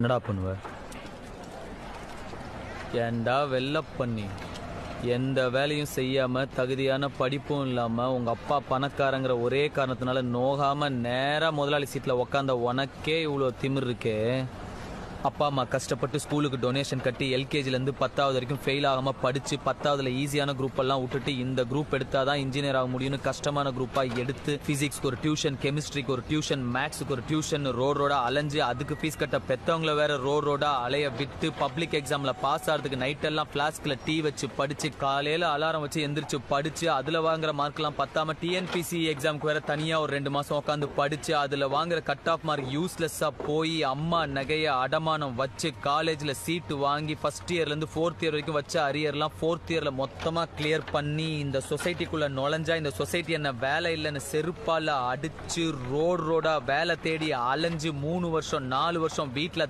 என்னடா பண்ணுவ? ஏன்டா வெள்ள பண்ணி எந்த வேலையும் செய்யாம தகுதியான படிப்பும் இல்லாம உங்க அப்பா பணக்காரங்கிற ஒரே காரணத்தினால நோகாம நேரா முதலாளி சீட்ல உக்காந்த உனக்கே இவ்வளோ திமிர் இருக்கே. அப்பா அம்மா கஷ்டப்பட்டு ஸ்கூலுக்கு டொனேஷன் கட்டி எல்கேஜிலேருந்து 10வது வரைக்கும் ஃபெயில் ஆகாமல் படித்து 10வதுல ஈஸியான குரூப் எல்லாம் விட்டுட்டு இந்த குரூப் எடுத்தால் தான் இன்ஜினியர் ஆக முடியும்னு கஷ்டமான குரூப்பாக எடுத்து ஃபிசிக்ஸ்க்கு ஒரு டியூஷன், கெமிஸ்ட்ரிக்கு ஒரு டியூஷன், மேக்ஸுக்கு ஒரு டியூஷன் ரோடா அலைஞ்சு அதுக்கு ஃபீஸ் கட்ட பெற்றவங்கள வேற ரோடா அலைய விட்டு பப்ளிக் எக்ஸாமில் பாஸ் ஆகிறதுக்கு நைட்டெல்லாம் ஃப்ளாஸ்கில் டீ வச்சு படித்து காலையில் அலாரம் வச்சு எந்திரிச்சு படித்து அதில் வாங்குற மார்க்லாம் பத்தாம டிஎன்பிசி எக்ஸாமுக்கு வேற தனியாக ஒரு 2 மாதம் உட்காந்து படித்து அதில் வாங்குற கட் ஆஃப் மார்க் யூஸ்லெஸ்ஸாக போய் அம்மா நகைய அடமானம் வச்சு காலேஜ்ல சீட்டு வாங்கி ஃபர்ஸ்ட் இயர்ல இருந்து 4th இயர் வரைக்கும் வச்ச அரியர்லாம் 4th இயர்ல மொத்தமா கிளியர் பண்ணி இந்த சொசைட்டிக்குள்ள நுழைஞ்சா இந்த சொசைட்டி என்ன வேலை இல்லைன்னு செருப்பால அடிச்சு ரோடா வேலை தேடி அலைஞ்சு 3 வருஷம் 4 வருஷம் வீட்டுல